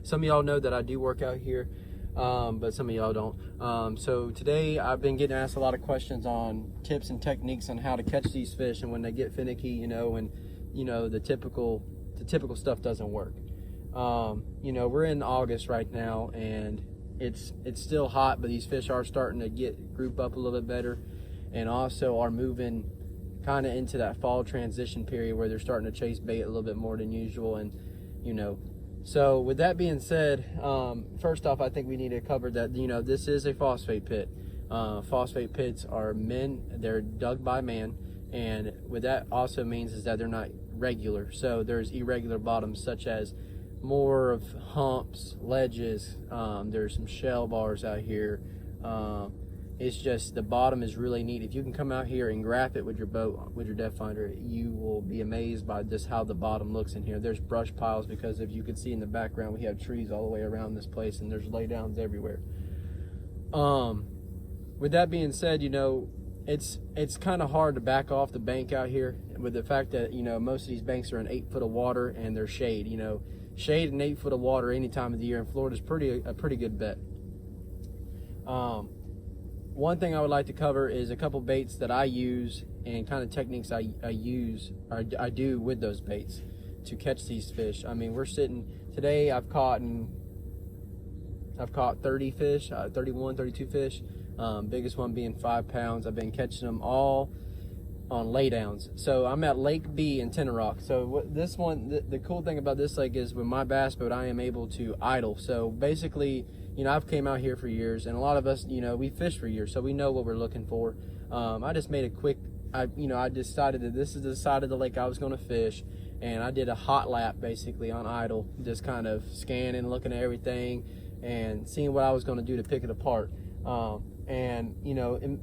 Some of y'all know that I do work out here, but some of y'all don't. So today I've been getting asked a lot of questions on tips and techniques on how to catch these fish, and when they get finicky, and the typical stuff doesn't work. We're in August right now, and it's still hot, but these fish are starting to group up a little bit better, and also are moving kind of into that fall transition period where they're starting to chase bait a little bit more than usual. And so with that being said, first off, I think we need to cover that this is a phosphate pit. Phosphate pits are they're dug by man, and what that also means is that they're not regular. So there's irregular bottoms, such as more of humps, ledges. There's some shell bars out here. It's just the bottom is really neat. If you can come out here and graph it with your boat, with your depth finder, you will be amazed by just how the bottom looks in here. There's brush piles, because if you can see in the background, we have trees all the way around this place, and there's laydowns everywhere. With that being said, it's kind of hard to back off the bank out here, with the fact that most of these banks are in 8 foot of water and they're shade. Shade and 8 foot of water any time of the year in Florida is a pretty good bet. One thing I would like to cover is a couple baits that I use, and kind of techniques I do with those baits to catch these fish. I mean, today I've caught 30 fish, 31, 32 fish. Biggest one being 5 pounds. I've been catching them all on laydowns. So I'm at Lake B in Tenorock. So this one, the cool thing about this lake is with my bass boat, I am able to idle. So basically, I've came out here for years, and a lot of us, we fish for years, so we know what we're looking for. I just made I decided that this is the side of the lake I was going to fish, and I did a hot lap basically on idle, just kind of scanning, looking at everything, and seeing what I was going to do to pick it apart. And in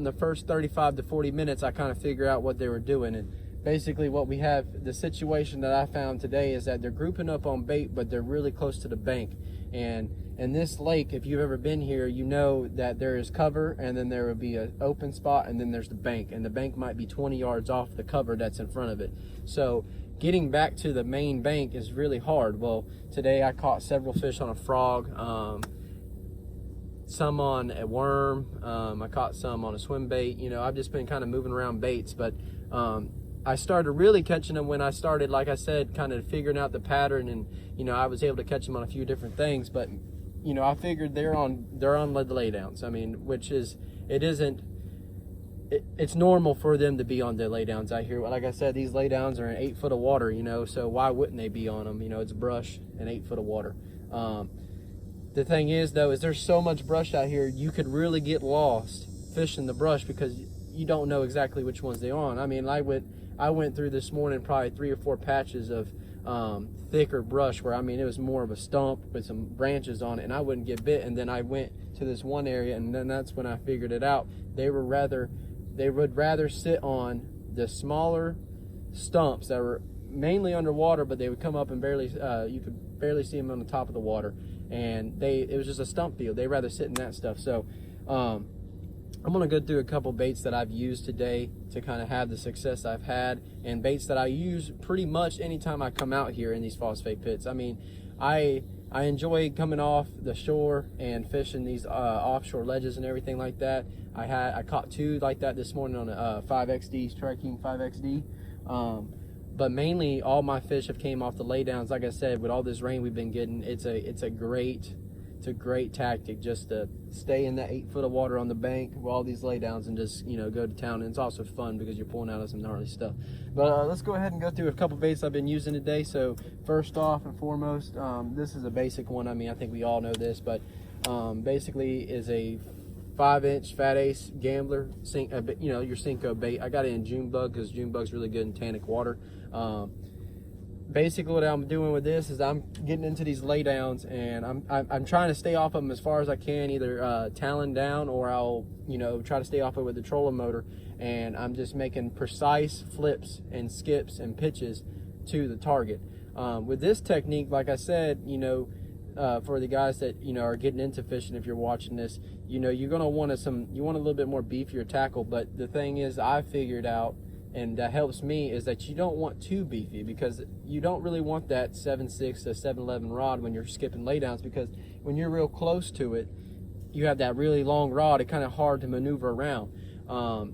the first 35 to 40 minutes, I kind of figure out what they were doing. And basically what we have, the situation that I found today, is that they're grouping up on bait, but they're really close to the bank. And in this lake, if you've ever been here, you know that there is cover, and then there will be an open spot, and then there's the bank, and the bank might be 20 yards off the cover that's in front of it. So getting back to the main bank is really hard. Well, today I caught several fish on a frog, some on a worm, I caught some on a swim bait. I've just been kind of moving around baits, but I started really catching them when I started, like I said, kind of figuring out the pattern, and I was able to catch them on a few different things. But I figured they're on the laydowns. I mean, it's normal for them to be on the laydowns out here. Like I said, these laydowns are in 8 foot of water, so why wouldn't they be on them? It's brush and 8 foot of water. The thing is, though, is there's so much brush out here, you could really get lost fishing the brush, because you don't know exactly which ones they're on. I mean, I went through this morning probably 3 or 4 patches of thicker brush where, it was more of a stump with some branches on it, and I wouldn't get bit. And then I went to this one area, and then that's when I figured it out. They would rather sit on the smaller stumps that were mainly underwater, but they would come up and you could barely see them on the top of the water, and it was just a stump field. They'd rather sit in that stuff. So I'm going to go through a couple baits that I've used today to kind of have the success I've had, and baits that I use pretty much anytime I come out here in these phosphate pits. I mean, I enjoy coming off the shore and fishing these offshore ledges and everything like that. I caught 2 like that this morning on a 5XD, Tri-King 5XD. But mainly all my fish have came off the laydowns. Like I said, with all this rain we've been getting, it's a great tactic just to stay in that 8 foot of water on the bank with all these laydowns and just go to town. And it's also fun because you're pulling out of some gnarly stuff. But let's go ahead and go through a couple baits I've been using today. So first off and foremost, this is a basic one. I think we all know this, but basically is a 5-inch Fat Ace Gambler, your Senko bait. I got it in June bug because June bug's really good in tannic water. Basically what I'm doing with this is I'm getting into these laydowns, and I'm trying to stay off of them as far as I can, either talon down, or I'll try to stay off it with the trolling motor, and I'm just making precise flips and skips and pitches to the target. With this technique, like I said, for the guys that are getting into fishing, if you're watching this, you're gonna want a little bit more beefier tackle. But the thing is, I figured out and that helps me, is that you don't want too beefy, because you don't really want that 7.6 to 7.11 rod when you're skipping laydowns, because when you're real close to it, you have that really long rod. It's kind of hard to maneuver around.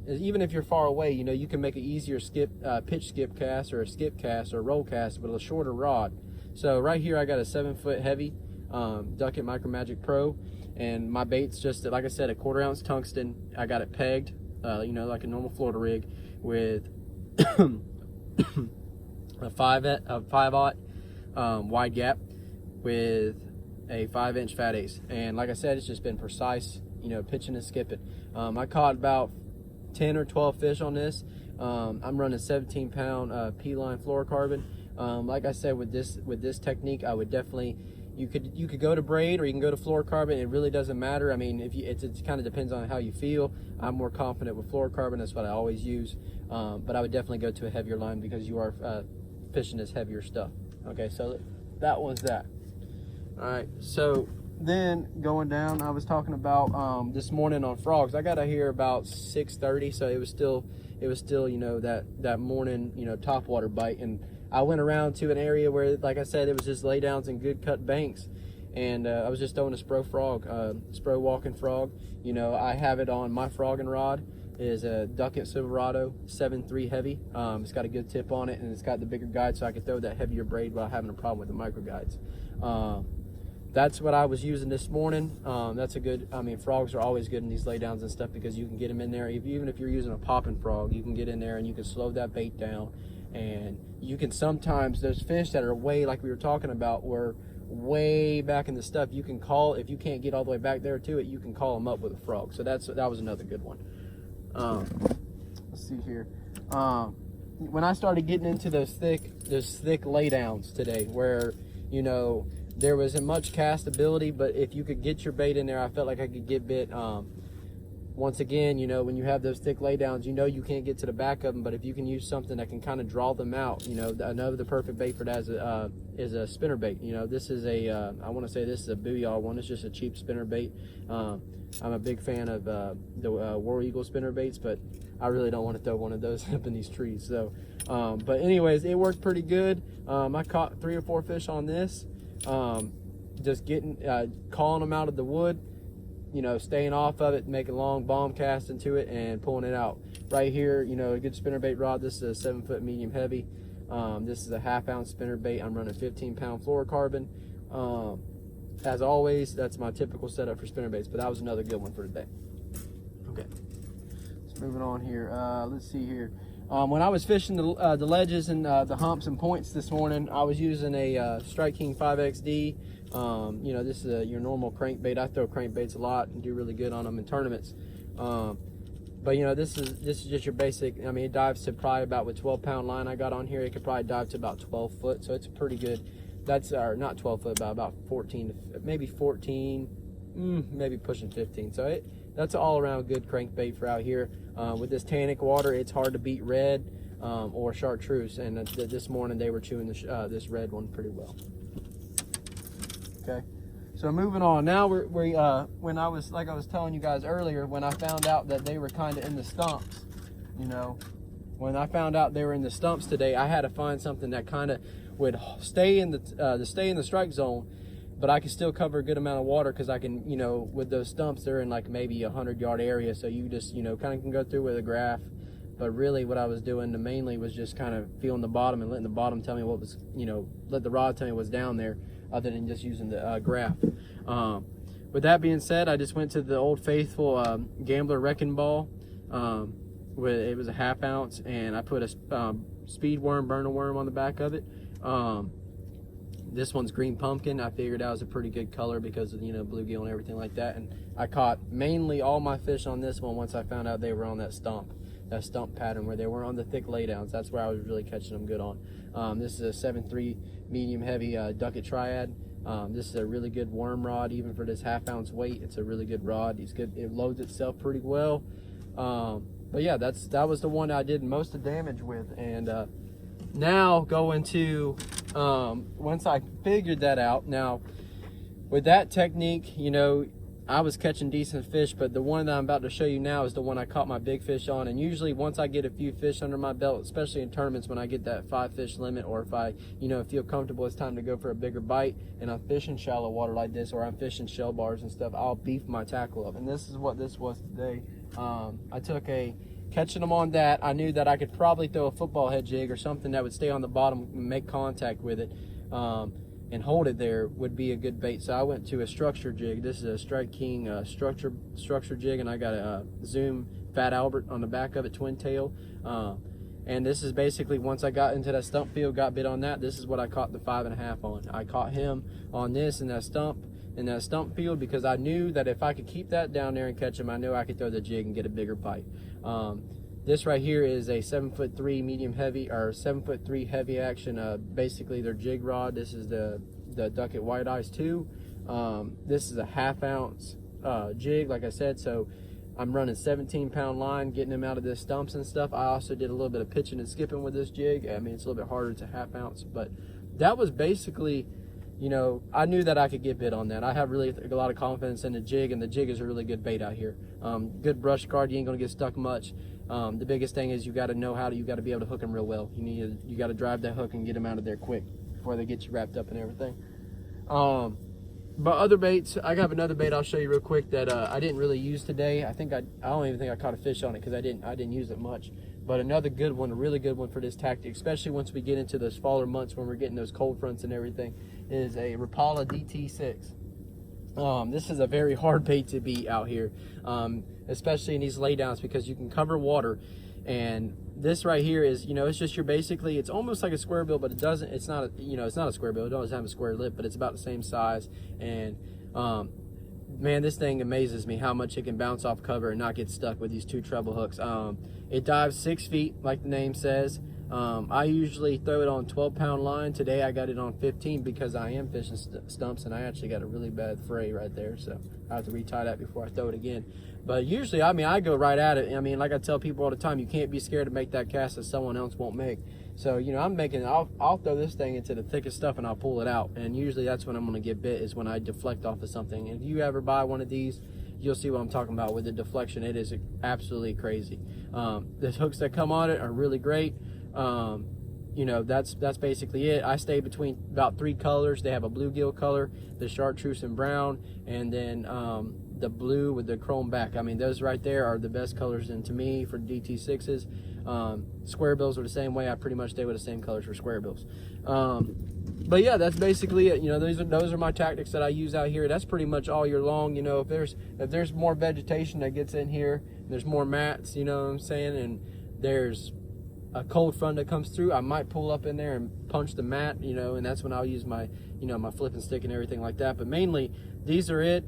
Even if you're far away, you know, you can make an easier pitch skip cast or a skip cast or a roll cast with a shorter rod. So right here I got a 7-foot heavy Duckett Micro Magic Pro, and my bait's just, like I said, a 1/4 ounce tungsten. I got it pegged, you know, like a normal Florida rig, with a 5/0 wide gap with a 5-inch fat ace. And like I said, it's just been precise, you know, pitching and skipping. I caught about 10 or 12 fish on this. I'm running 17-pound P-line fluorocarbon. Like I said, with this technique, I would definitely, you could go to braid or you can go to fluorocarbon. It really doesn't matter. I mean, if it kind of depends on how you feel. I'm more confident with fluorocarbon. That's what I always use. But I would definitely go to a heavier line, because you are fishing this heavier stuff. Okay, so that was that. All right, so then going down, I was talking about this morning on frogs. I got out here about 6:30, so it was still, you know, that morning, you know, topwater bite. And I went around to an area where, like I said, it was just laydowns and good cut banks, and I was just throwing a Spro frog, Spro walking frog. You know, I have it on my frogging rod is a Duckett Silverado 7.3 heavy. It's got a good tip on it, and it's got the bigger guide, so I could throw that heavier braid without having a problem with the micro guides. That's what I was using this morning. That's a good, I mean, frogs are always good in these laydowns and stuff, because you can get them in there. Even if you're using a popping frog, you can get in there and you can slow that bait down. And you can sometimes, those fish that are way, like we were talking about, were way back in the stuff, you can call, if you can't get all the way back there to it, you can call them up with a frog. So that was another good one. Let's see here. When I started getting into those thick laydowns today, where, you know, there wasn't much cast ability, but if you could get your bait in there, I felt like I could get bit. Once again, you know, when you have those thick laydowns, you know you can't get to the back of them, but if you can use something that can kind of draw them out, you know, I know the perfect bait for that is a spinner bait. You know, this is I want to say this is a Booyah one. It's just a cheap spinner bait. I'm a big fan of the War Eagle spinner baits, but I really don't want to throw one of those up in these trees. So, but anyways, it worked pretty good. I caught 3 or 4 fish on this. Just calling them out of the wood, you know, staying off of it, making long bomb casts into it and pulling it out. Right here, you know, a good spinnerbait rod. This is a 7-foot medium heavy. This is a 1/2 ounce spinnerbait. I'm running 15-pound fluorocarbon. As always, that's my typical setup for spinnerbaits, but that was another good one for today. Okay, so moving on here. Let's see here. When I was fishing the ledges and the humps and points this morning, I was using a Strike King 5XD. You know, this is your normal crankbait. I throw crankbaits a lot and do really good on them in tournaments. But you know, this is just your basic. I mean, it dives to probably about, with 12-pound line I got on here, it could probably dive to about 12 foot. So it's a pretty good. That's not 12 foot, but about 14, maybe 14, maybe pushing 15. So that's an all-around good crankbait for out here. With this tannic water, it's hard to beat red or chartreuse, and this morning they were chewing this red one pretty well. Okay, so moving on. Now when I was, like I was telling you guys earlier, when I found out that they were kind of in the stumps, you know, when I found out they were in the stumps today, I had to find something that kind of would stay in the strike zone, but I can still cover a good amount of water, because I can, you know, with those stumps, they're in like maybe a 100-yard area, so you just, you know, kind of can go through with a graph. But really what I was doing mainly was just kind of feeling the bottom and letting the bottom tell me what was, you know, let the rod tell me what's down there, other than just using the graph. With that being said, I just went to the Old Faithful Gambler Wrecking Ball. It was a 1/2 ounce, and I put a speed worm, burner worm on the back of it. This one's green pumpkin. I figured that was a pretty good color because of, you know, bluegill and everything like that. And I caught mainly all my fish on this one once I found out they were on that stump pattern where they were on the thick laydowns. That's where I was really catching them good on. This is a 7.3 medium heavy Duckett Triad. This is a really good worm rod, even for this 1/2 ounce weight. It's a really good rod. It's good. It loads itself pretty well. But yeah, that was the one I did most of the damage with. And now going to once I figured that out, now with that technique, you know, I was catching decent fish, but the one that I'm about to show you now is the one I caught my big fish on. And usually once I get a few fish under my belt, especially in tournaments when I get that 5 fish limit, or if I, feel comfortable it's time to go for a bigger bite and I'm fishing shallow water like this, or I'm fishing shell bars and stuff, I'll beef my tackle up. And this is what this was today. I took catching them on that, I knew that I could probably throw a football head jig or something that would stay on the bottom and make contact with it. And hold it there would be a good bait. So I went to a structure jig. This is a Strike King structure jig, and I got a Zoom Fat Albert on the back of it, twin tail. And this is basically, once I got into that stump field, got bit on that, this is what I caught the 5.5 on. I caught him on this in that stump field, because I knew that if I could keep that down there and catch him, I knew I could throw the jig and get a bigger bite. This right here is a 7'3" medium heavy, or 7'3" heavy action. Basically their jig rod. This is the Duckett White Eyes 2. This is a 1/2 ounce jig, like I said. So I'm running 17-pound line, getting them out of the stumps and stuff. I also did a little bit of pitching and skipping with this jig. I mean, it's a little bit harder. It's a 1/2 ounce, but that was basically, I knew that I could get bit on that. I have really a lot of confidence in the jig, and the jig is a really good bait out here. Good brush guard. You ain't gonna get stuck much. The biggest thing is you got to know you got to be able to hook them real well. You got to drive that hook and get them out of there quick before they get you wrapped up and everything. But other baits, I have another bait I'll show you real quick that I didn't really use today. I don't even think I caught a fish on it because I didn't use it much. But another good one, a really good one for this tactic, especially once we get into those faller months when we're getting those cold fronts and everything, is a Rapala DT6. This is a very hard bait to beat out here, especially in these laydowns, because you can cover water. And this right here is, it's just it's almost like a square bill, but it's not a square bill. It doesn't have a square lip, but it's about the same size. And man, this thing amazes me how much it can bounce off cover and not get stuck with these 2 treble hooks. It dives 6 feet, like the name says. I usually throw it on 12-pound line. Today I got it on 15 because I am fishing stumps, and I actually got a really bad fray right there, so I have to retie that before I throw it again. But usually, I go right at it. Like I tell people all the time, you can't be scared to make that cast that someone else won't make. So, I'll throw this thing into the thickest stuff and I'll pull it out. And usually that's when I'm going to get bit, is when I deflect off of something. And if you ever buy one of these, you'll see what I'm talking about with the deflection. It is absolutely crazy. The hooks that come on it are really great. That's basically it. I stay between about 3 colors. They have a bluegill color, the chartreuse and brown, and then the blue with the chrome back. Those right there are the best colors, and to me, for DT6s. Square bills are the same way. I pretty much stay with the same colors for square bills. But yeah, that's basically it. Those are my tactics that I use out here. That's pretty much all year long. If there's more vegetation that gets in here, there's more mats, you know what I'm saying, and there's a cold front that comes through, I might pull up in there and punch the mat, and that's when I'll use my, my flipping stick and everything like that. But mainly, these are it.